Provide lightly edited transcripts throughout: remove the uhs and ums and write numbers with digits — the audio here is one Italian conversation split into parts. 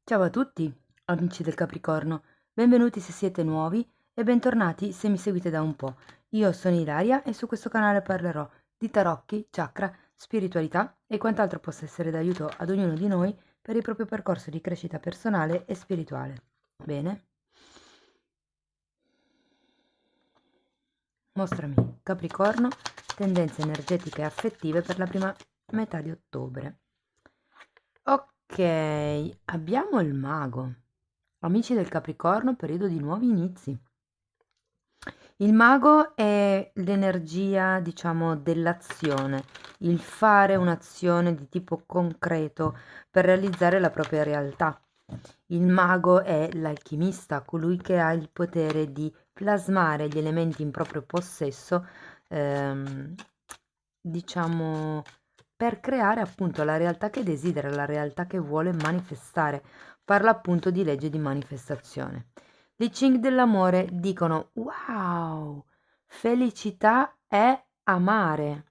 Ciao a tutti, amici del Capricorno, benvenuti se siete nuovi e bentornati se mi seguite da un po'. Io sono Ilaria e su questo canale parlerò di tarocchi, chakra, spiritualità e quant'altro possa essere d'aiuto ad ognuno di noi per il proprio percorso di crescita personale e spirituale. Bene? Mostrami, Capricorno, tendenze energetiche e affettive per la prima metà di ottobre. Ok, abbiamo il mago. Amici del Capricorno, periodo di nuovi inizi. Il mago è l'energia, diciamo, dell'azione, il fare un'azione di tipo concreto per realizzare la propria realtà. Il mago è l'alchimista, colui che ha il potere di plasmare gli elementi in proprio possesso, ehm, diciamo, per creare appunto la realtà che desidera, la realtà che vuole manifestare. Parla appunto di legge di manifestazione. I Ching dell'amore dicono: wow, felicità è amare.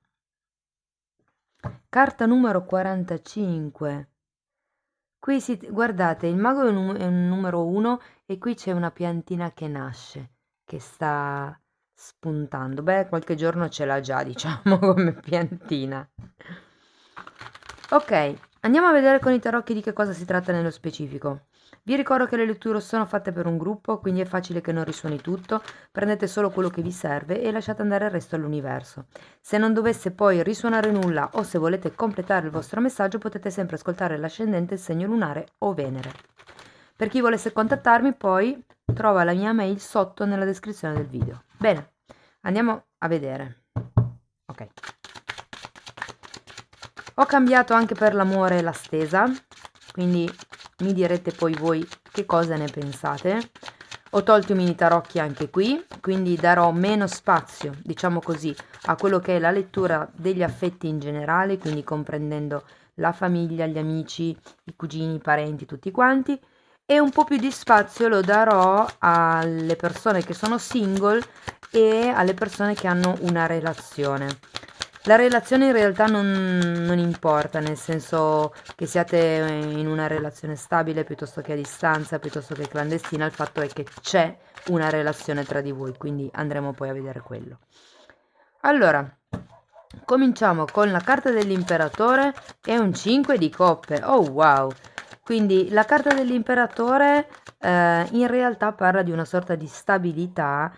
Carta numero 45. Qui guardate, il mago è un numero 1 e qui c'è una piantina che nasce, che sta spuntando. Beh, qualche giorno ce l'ha già, diciamo, come piantina. Ok, andiamo a vedere con i tarocchi di che cosa si tratta nello specifico. Vi ricordo che le letture sono fatte per un gruppo, quindi è facile che non risuoni tutto, prendete solo quello che vi serve e lasciate andare il resto all'universo. Se non dovesse poi risuonare nulla o se volete completare il vostro messaggio potete sempre ascoltare l'ascendente, il segno lunare o Venere. Per chi volesse contattarmi poi trova la mia mail sotto nella descrizione del video. Bene, andiamo a vedere. Ok. Ho cambiato anche per l'amore la stesa, quindi mi direte poi voi che cosa ne pensate. Ho tolto i mini tarocchi anche qui, quindi darò meno spazio, diciamo così, a quello che è la lettura degli affetti in generale, quindi comprendendo la famiglia, gli amici, i cugini, i parenti, tutti quanti, e un po' più di spazio lo darò alle persone che sono single e alle persone che hanno una relazione. La relazione in realtà non importa, nel senso che siate in una relazione stabile piuttosto che a distanza, piuttosto che clandestina, il fatto è che c'è una relazione tra di voi, quindi andremo poi a vedere quello. Allora, cominciamo con la carta dell'imperatore e un 5 di coppe. Oh wow! Quindi la carta dell'imperatore in realtà parla di una sorta di stabilità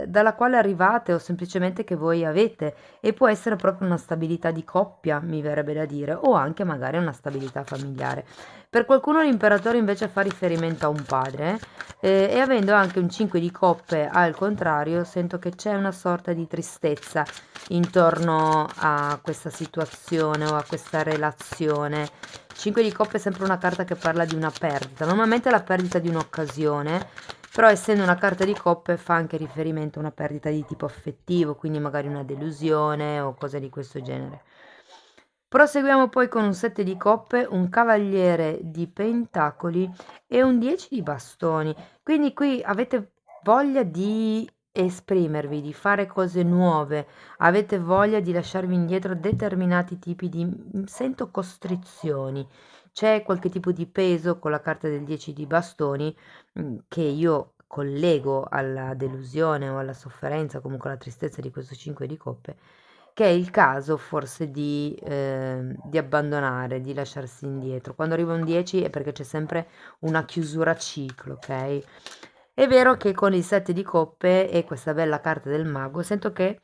dalla quale arrivate o semplicemente che voi avete e può essere proprio una stabilità di coppia, mi verrebbe da dire, o anche magari una stabilità familiare. Per qualcuno l'imperatore invece fa riferimento a un padre e avendo anche un 5 di coppe al contrario, sento che c'è una sorta di tristezza intorno a questa situazione o a questa relazione. 5 di coppe è sempre una carta che parla di una perdita, normalmente è la perdita di un'occasione, però essendo una carta di coppe fa anche riferimento a una perdita di tipo affettivo, quindi magari una delusione o cose di questo genere. Proseguiamo poi con un 7 di coppe, un cavaliere di pentacoli e un 10 di bastoni. Quindi qui avete voglia di esprimervi, di fare cose nuove, avete voglia di lasciarvi indietro determinati tipi di, sento costrizioni. C'è qualche tipo di peso con la carta del 10 di bastoni che io collego alla delusione o alla sofferenza, comunque alla tristezza di questo 5 di coppe, che è il caso forse di abbandonare, di lasciarsi indietro. Quando arriva un 10 è perché c'è sempre una chiusura a ciclo, ok? È vero che con il 7 di coppe e questa bella carta del mago sento che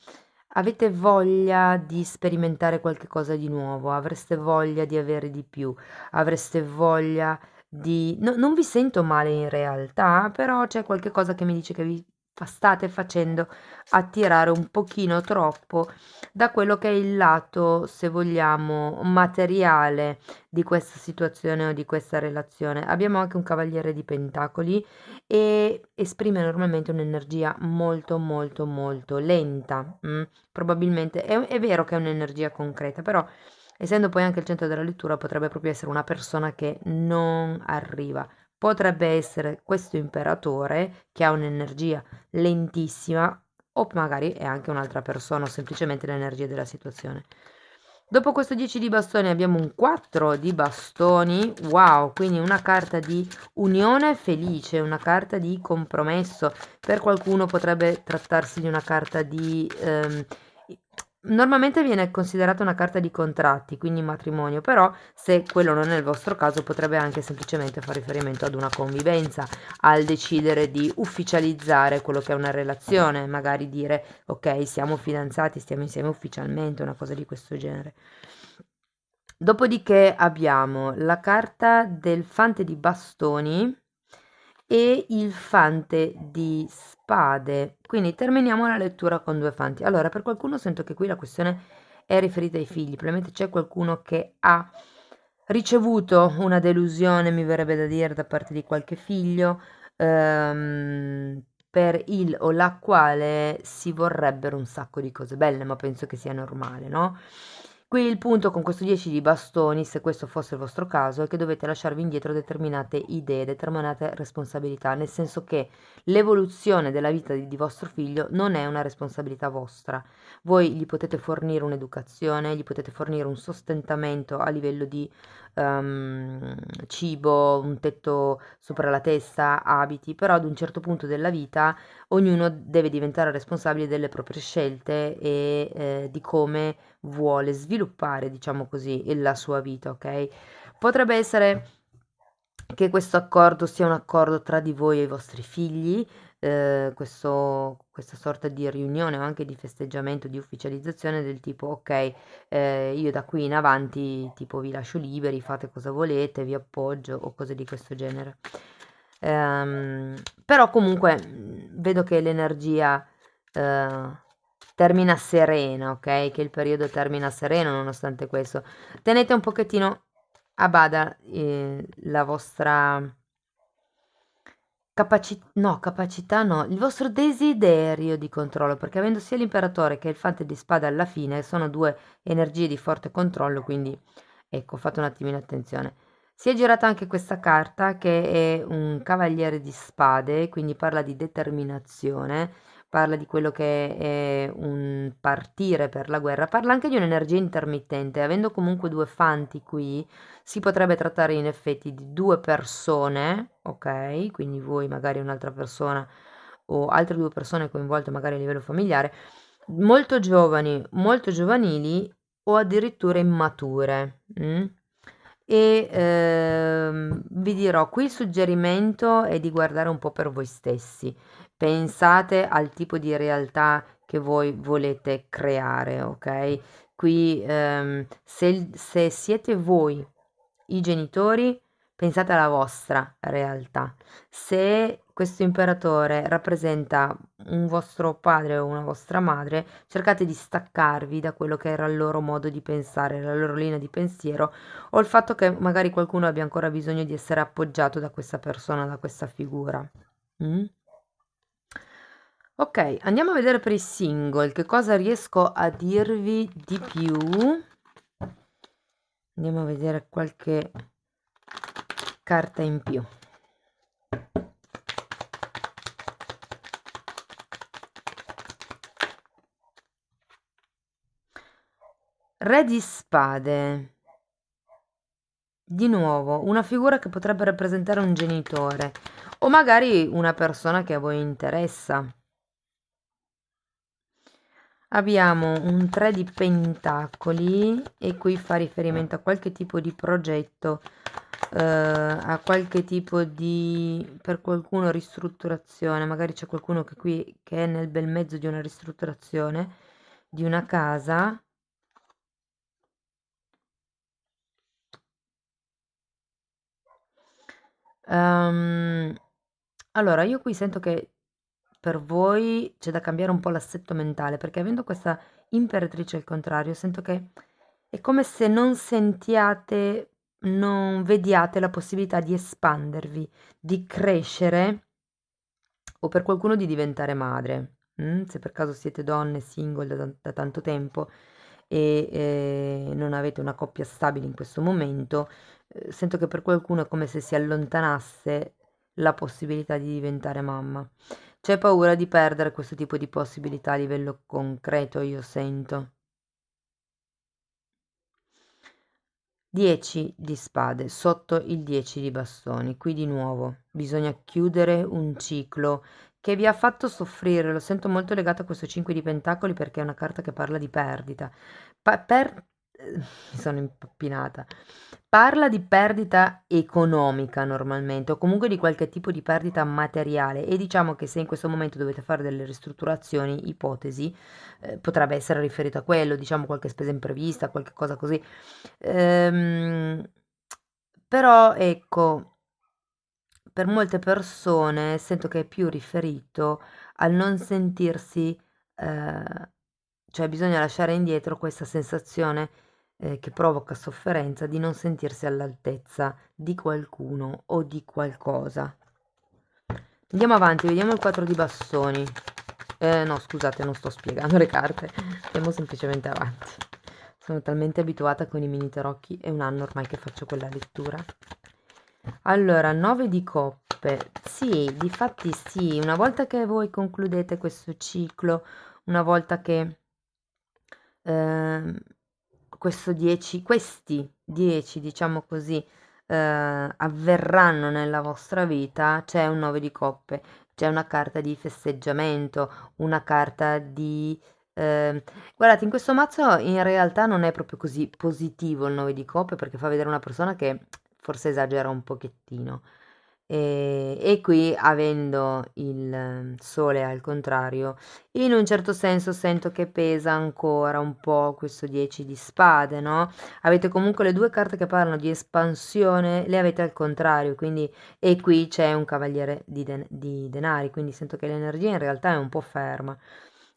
avete voglia di sperimentare qualche cosa di nuovo, avreste voglia di avere di più, avreste voglia di... non vi sento male in realtà, però c'è qualche cosa che mi dice che vi state facendo attirare un pochino troppo da quello che è il lato, se vogliamo, materiale di questa situazione o di questa relazione. Abbiamo anche un cavaliere di pentacoli e esprime normalmente un'energia molto molto molto lenta. Probabilmente è vero che è un'energia concreta, però essendo poi anche il centro della lettura potrebbe proprio essere una persona che non arriva. Potrebbe essere questo imperatore che ha un'energia lentissima o magari è anche un'altra persona o semplicemente l'energia della situazione. Dopo questo 10 di bastoni abbiamo un 4 di bastoni, wow, quindi una carta di unione felice, una carta di compromesso. Per qualcuno potrebbe trattarsi di una carta di... normalmente viene considerata una carta di contratti, quindi matrimonio, però se quello non è il vostro caso potrebbe anche semplicemente fare riferimento ad una convivenza, al decidere di ufficializzare quello che è una relazione, magari dire ok, siamo fidanzati, stiamo insieme ufficialmente, una cosa di questo genere. Dopodiché abbiamo la carta del fante di bastoni e il fante di spade. Quindi terminiamo la lettura con due fanti. Allora, per qualcuno sento che qui la questione è riferita ai figli. Probabilmente c'è qualcuno che ha ricevuto una delusione, mi verrebbe da dire, da parte di qualche figlio, per il o la quale si vorrebbero un sacco di cose belle, ma penso che sia normale, no? Qui il punto con questo 10 di bastoni, se questo fosse il vostro caso, è che dovete lasciarvi indietro determinate idee, determinate responsabilità, nel senso che l'evoluzione della vita di vostro figlio non è una responsabilità vostra. Voi gli potete fornire un'educazione, gli potete fornire un sostentamento a livello di cibo, un tetto sopra la testa, abiti, però ad un certo punto della vita ognuno deve diventare responsabile delle proprie scelte e di come vuole sviluppare, diciamo così, la sua vita, ok? Potrebbe essere che questo accordo sia un accordo tra di voi e i vostri figli, questa sorta di riunione o anche di festeggiamento, di ufficializzazione del tipo, ok, io da qui in avanti tipo vi lascio liberi, fate cosa volete, vi appoggio o cose di questo genere. Però comunque vedo che l'energia termina serena, ok? Che il periodo termina sereno nonostante questo. Tenete un pochettino a bada la vostra capacità no, il vostro desiderio di controllo, perché avendo sia l'imperatore che il fante di spade alla fine sono due energie di forte controllo, quindi ecco, fate un attimino attenzione. Si è girata anche questa carta che è un cavaliere di spade, quindi parla di determinazione, parla di quello che è un partire per la guerra, parla anche di un'energia intermittente, avendo comunque due fanti qui, si potrebbe trattare in effetti di due persone, ok? Quindi voi magari un'altra persona o altre due persone coinvolte magari a livello familiare, molto giovani, molto giovanili o addirittura immature. E vi dirò, qui il suggerimento è di guardare un po' per voi stessi. Pensate al tipo di realtà che voi volete creare, ok? Qui se siete voi i genitori, pensate alla vostra realtà. Se questo imperatore rappresenta un vostro padre o una vostra madre, cercate di staccarvi da quello che era il loro modo di pensare, la loro linea di pensiero o il fatto che magari qualcuno abbia ancora bisogno di essere appoggiato da questa persona, da questa figura. Mm? Ok, andiamo a vedere per i single che cosa riesco a dirvi di più. Andiamo a vedere qualche carta in più. Re di spade. Di nuovo, una figura che potrebbe rappresentare un genitore o magari una persona che a voi interessa. Abbiamo un 3 di pentacoli e qui fa riferimento a qualche tipo di progetto, a qualche tipo di, per qualcuno, ristrutturazione. Magari c'è qualcuno che qui che è nel bel mezzo di una ristrutturazione di una casa. Allora, io qui sento che per voi c'è da cambiare un po' l'assetto mentale, perché avendo questa imperatrice al contrario, sento che è come se non sentiate, non vediate la possibilità di espandervi, di crescere o per qualcuno di diventare madre. Se per caso siete donne single da tanto tempo e non avete una coppia stabile in questo momento, sento che per qualcuno è come se si allontanasse la possibilità di diventare mamma. C'è paura di perdere questo tipo di possibilità a livello concreto, io sento. 10 di spade sotto il 10 di bastoni. Qui di nuovo bisogna chiudere un ciclo che vi ha fatto soffrire. Lo sento molto legato a questo 5 di pentacoli perché è una carta che parla di perdita. Mi sono impappinata. Parla di perdita economica normalmente o comunque di qualche tipo di perdita materiale e diciamo che se in questo momento dovete fare delle ristrutturazioni, ipotesi, potrebbe essere riferito a quello, diciamo qualche spesa imprevista, qualche cosa così. Ehm, Però ecco, per molte persone sento che è più riferito al non sentirsi, cioè bisogna lasciare indietro questa sensazione, che provoca sofferenza di non sentirsi all'altezza di qualcuno o di qualcosa. Andiamo avanti, vediamo il 4 di bastoni. No, scusate, non sto spiegando le carte, andiamo semplicemente avanti. Sono talmente abituata con i mini tarocchi, è un anno ormai che faccio quella lettura. Allora, 9 di coppe. Sì, difatti sì, una volta che voi concludete questo ciclo, una volta che ehm, questi 10, diciamo così, avverranno nella vostra vita, c'è un 9 di coppe, c'è una carta di festeggiamento, una carta di... guardate, in questo mazzo in realtà non è proprio così positivo il 9 di coppe perché fa vedere una persona che forse esagera un pochettino. E qui, avendo il sole al contrario, in un certo senso sento che pesa ancora un po' questo 10 di spade, no? Avete comunque le due carte che parlano di espansione, le avete al contrario, quindi e qui c'è un cavaliere di denari, quindi sento che l'energia in realtà è un po' ferma.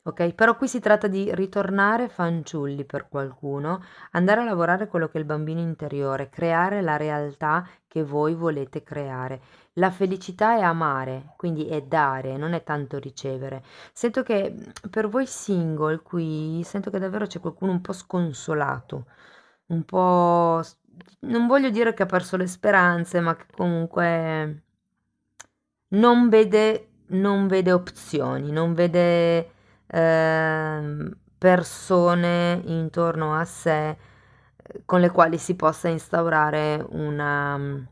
Ok, però qui si tratta di ritornare fanciulli per qualcuno, andare a lavorare quello che è il bambino interiore, creare la realtà che voi volete creare. La felicità è amare, quindi è dare, non è tanto ricevere. Sento che per voi single qui, sento che davvero c'è qualcuno un po' sconsolato, un po'... non voglio dire che ha perso le speranze, ma che comunque non vede opzioni, non vede persone intorno a sé con le quali si possa instaurare una,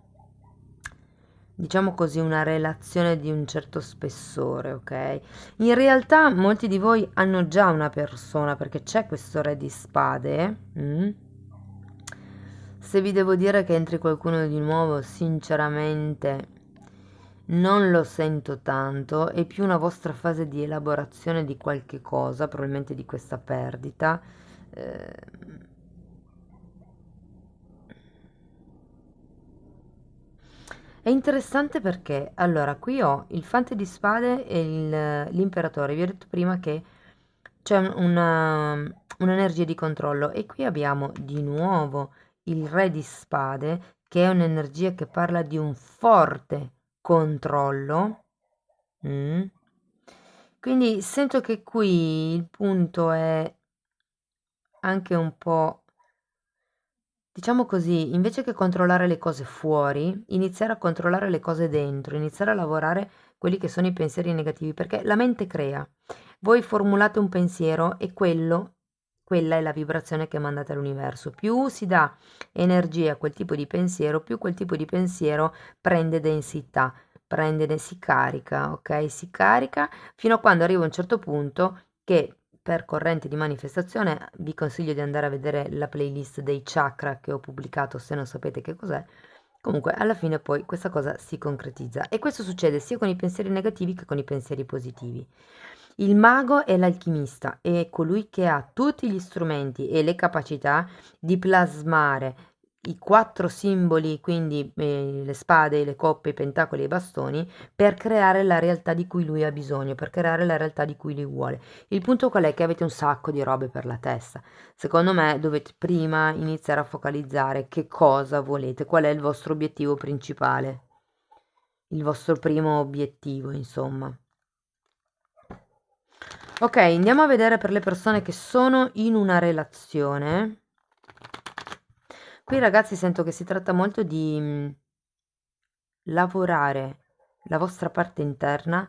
diciamo così, una relazione di un certo spessore, ok? In realtà molti di voi hanno già una persona perché c'è questo re di spade. Se vi devo dire che entri qualcuno di nuovo, sinceramente non lo sento tanto, è più una vostra fase di elaborazione di qualche cosa, probabilmente di questa perdita. È interessante perché, allora, qui ho il fante di spade e l'imperatore. Vi ho detto prima che c'è un'energia di controllo e qui abbiamo di nuovo il re di spade, che è un'energia che parla di un forte controllo. Mm. Quindi sento che qui il punto è anche un po', diciamo così, invece che controllare le cose fuori, iniziare a controllare le cose dentro, iniziare a lavorare quelli che sono i pensieri negativi, perché la mente crea. Voi formulate un pensiero e quella è la vibrazione che mandate all'universo. Più si dà energia a quel tipo di pensiero, più quel tipo di pensiero prende densità, si carica, ok? Si carica fino a quando arriva a un certo punto che per corrente di manifestazione vi consiglio di andare a vedere la playlist dei chakra che ho pubblicato se non sapete che cos'è. Comunque alla fine poi questa cosa si concretizza e questo succede sia con i pensieri negativi che con i pensieri positivi. Il mago è l'alchimista, è colui che ha tutti gli strumenti e le capacità di plasmare i quattro simboli, quindi le spade, le coppe, i pentacoli e i bastoni, per creare la realtà di cui lui ha bisogno, per creare la realtà di cui lui vuole. Il punto qual è? Che avete un sacco di robe per la testa. Secondo me dovete prima iniziare a focalizzare che cosa volete, qual è il vostro obiettivo principale, il vostro primo obiettivo, insomma. Ok, andiamo a vedere per le persone che sono in una relazione. Qui ragazzi sento che si tratta molto di lavorare la vostra parte interna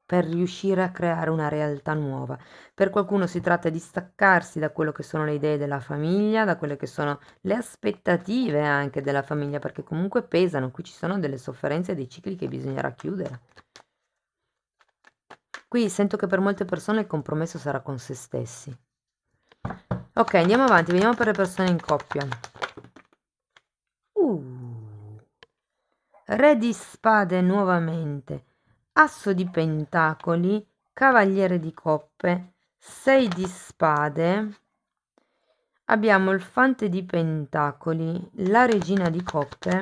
per riuscire a creare una realtà nuova. Per qualcuno si tratta di staccarsi da quello che sono le idee della famiglia, da quelle che sono le aspettative anche della famiglia, perché comunque pesano, qui ci sono delle sofferenze e dei cicli che bisognerà chiudere. Qui sento che per molte persone il compromesso sarà con se stessi. Ok, andiamo avanti, vediamo per le persone in coppia. Re di spade nuovamente, asso di pentacoli, cavaliere di coppe, 6 di spade, abbiamo il fante di pentacoli, la regina di coppe,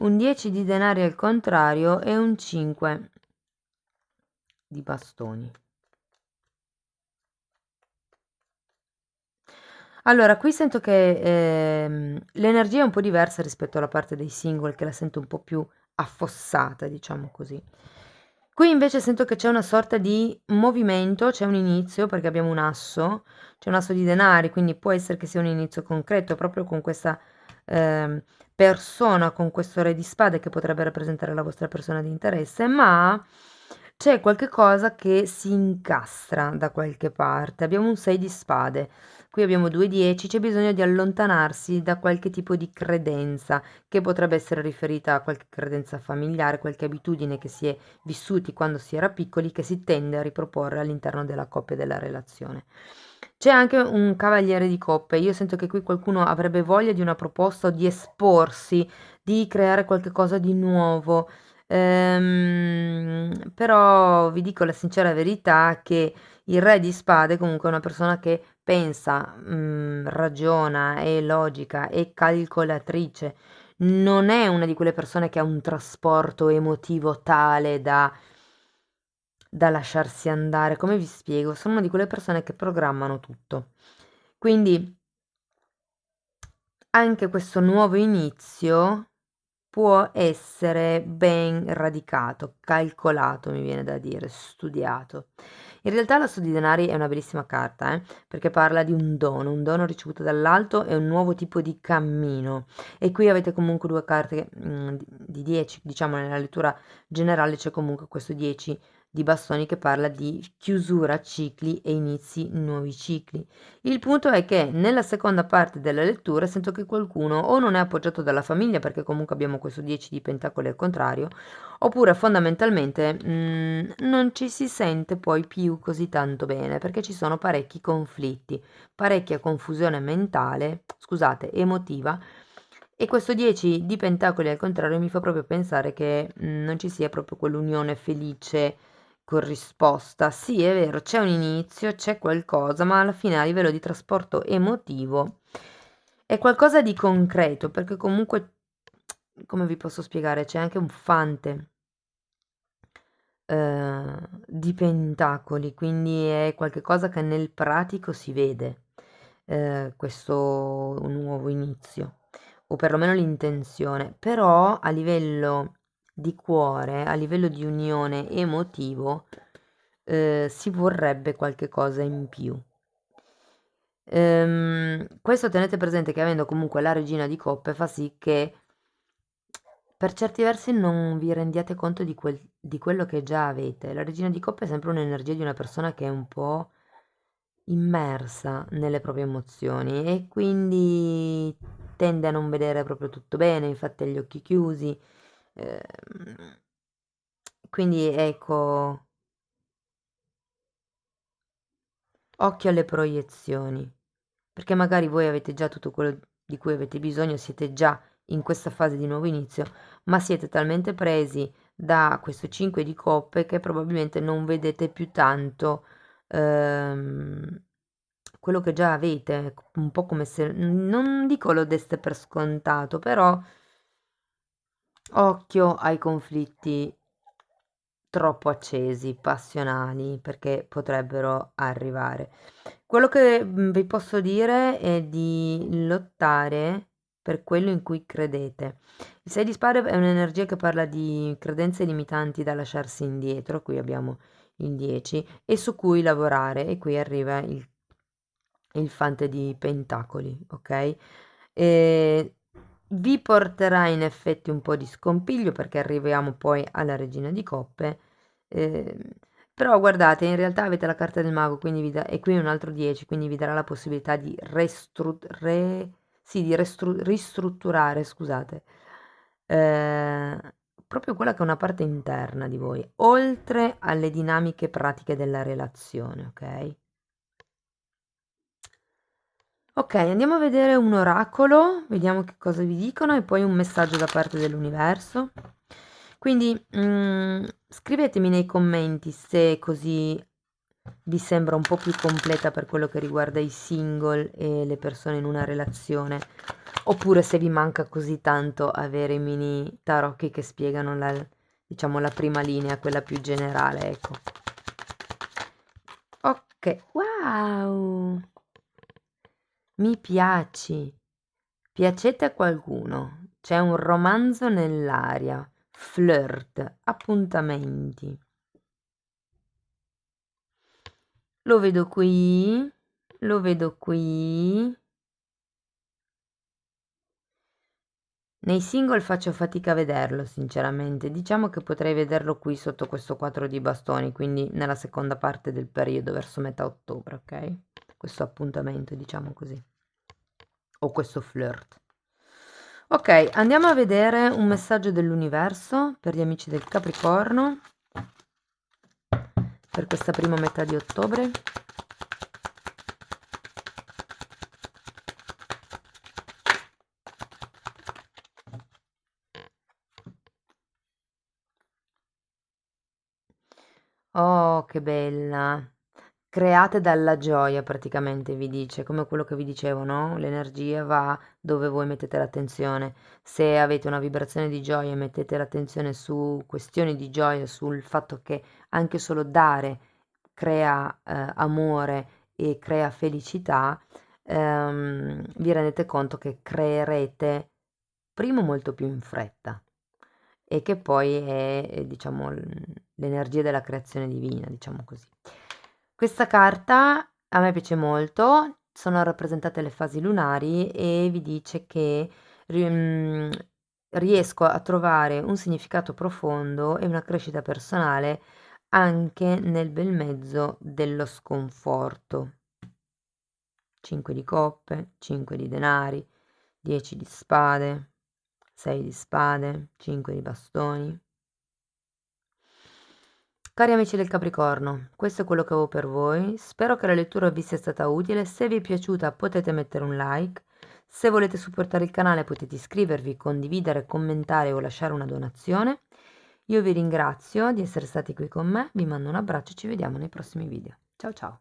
un 10 di denari al contrario e un 5 di bastoni. Allora, qui sento che l'energia è un po' diversa rispetto alla parte dei single, che la sento un po' più affossata, diciamo così. Qui invece sento che c'è una sorta di movimento, c'è un inizio, perché abbiamo c'è un asso di denari, quindi può essere che sia un inizio concreto, proprio con questa persona, con questo re di spade che potrebbe rappresentare la vostra persona di interesse, ma c'è qualche cosa che si incastra da qualche parte. Abbiamo un 6 di spade. Qui abbiamo 2 10, c'è bisogno di allontanarsi da qualche tipo di credenza, che potrebbe essere riferita a qualche credenza familiare, qualche abitudine che si è vissuti quando si era piccoli, che si tende a riproporre all'interno della coppia e della relazione. C'è anche un cavaliere di coppe, io sento che qui qualcuno avrebbe voglia di una proposta o di esporsi, di creare qualche cosa di nuovo. Però vi dico la sincera verità che il re di spade comunque è una persona che pensa, ragiona, è logica, è calcolatrice. Non è una di quelle persone che ha un trasporto emotivo tale da lasciarsi andare. Come vi spiego? Sono una di quelle persone che programmano tutto. Quindi anche questo nuovo inizio può essere ben radicato, calcolato, mi viene da dire, studiato. In realtà l'asso di denari è una bellissima carta, perché parla di un dono ricevuto dall'alto e un nuovo tipo di cammino. E qui avete comunque 2 carte di 10, diciamo nella lettura generale c'è comunque questo 10 di bastoni che parla di chiusura cicli e inizi nuovi cicli. Il punto è che nella seconda parte della lettura sento che qualcuno o non è appoggiato dalla famiglia perché comunque abbiamo questo 10 di pentacoli al contrario, oppure fondamentalmente non ci si sente poi più così tanto bene perché ci sono parecchi conflitti, parecchia confusione mentale, scusate, emotiva. E questo 10 di pentacoli al contrario mi fa proprio pensare che non ci sia proprio quell'unione felice corrisposta. Sì, è vero, c'è un inizio, c'è qualcosa, ma alla fine a livello di trasporto emotivo è qualcosa di concreto, perché comunque, come vi posso spiegare, c'è anche un fante di pentacoli, quindi è qualcosa che nel pratico si vede, questo nuovo inizio, o perlomeno l'intenzione, però a livello di cuore, a livello di unione emotivo, si vorrebbe qualche cosa in più. Questo tenete presente che avendo comunque la regina di coppe fa sì che per certi versi non vi rendiate conto di quello che già avete. La regina di coppe è sempre un'energia di una persona che è un po' immersa nelle proprie emozioni e quindi tende a non vedere proprio tutto bene, infatti ha gli occhi chiusi. Ehm, quindi ecco, occhio alle proiezioni, perché magari voi avete già tutto quello di cui avete bisogno, siete già in questa fase di nuovo inizio, ma siete talmente presi da questo 5 di coppe che probabilmente non vedete più tanto quello che già avete, un po' come se, non dico lo deste per scontato, però occhio ai conflitti troppo accesi, passionali, perché potrebbero arrivare. Quello che vi posso dire è di lottare per quello in cui credete. Il 6 di spade è un'energia che parla di credenze limitanti da lasciarsi indietro, qui abbiamo il 10, e su cui lavorare, e qui arriva il fante di pentacoli, ok? E vi porterà in effetti un po' di scompiglio perché arriviamo poi alla regina di coppe. ehm, Però guardate, in realtà avete la carta del mago, quindi e qui un altro 10, quindi vi darà la possibilità di sì, di ristrutturare, scusate, eh, proprio quella che è una parte interna di voi, oltre alle dinamiche pratiche della relazione, ok? Ok, andiamo a vedere un oracolo, vediamo che cosa vi dicono e poi un messaggio da parte dell'universo. Quindi scrivetemi nei commenti se così vi sembra un po' più completa per quello che riguarda i single e le persone in una relazione, oppure se vi manca così tanto avere i mini tarocchi che spiegano diciamo, la prima linea, quella più generale, ecco. Ok, wow! Mi piaci. Piacete a qualcuno. C'è un romanzo nell'aria. Flirt, appuntamenti. Lo vedo qui. Lo vedo qui. Nei single faccio fatica a vederlo, sinceramente. Diciamo che potrei vederlo qui sotto questo 4 di bastoni, quindi nella seconda parte del periodo, verso metà ottobre, ok? Questo appuntamento, diciamo così. O questo flirt. Ok, andiamo a vedere un messaggio dell'universo per gli amici del Capricorno per questa prima metà di ottobre. Oh, che bella! Create dalla gioia praticamente, vi dice, come quello che vi dicevo, no? L'energia va dove voi mettete l'attenzione. Se avete una vibrazione di gioia e mettete l'attenzione su questioni di gioia, sul fatto che anche solo dare crea amore e crea felicità, vi rendete conto che creerete primo molto più in fretta e che poi è, diciamo, l'energia della creazione divina, diciamo così. Questa carta a me piace molto, sono rappresentate le fasi lunari e vi dice che riesco a trovare un significato profondo e una crescita personale anche nel bel mezzo dello sconforto. 5 di coppe, 5 di denari, 10 di spade, 6 di spade, 5 di bastoni. Cari amici del Capricorno, questo è quello che avevo per voi. Spero che la lettura vi sia stata utile. Se vi è piaciuta potete mettere un like. Se volete supportare il canale potete iscrivervi, condividere, commentare o lasciare una donazione. Io vi ringrazio di essere stati qui con me, vi mando un abbraccio e ci vediamo nei prossimi video. Ciao ciao!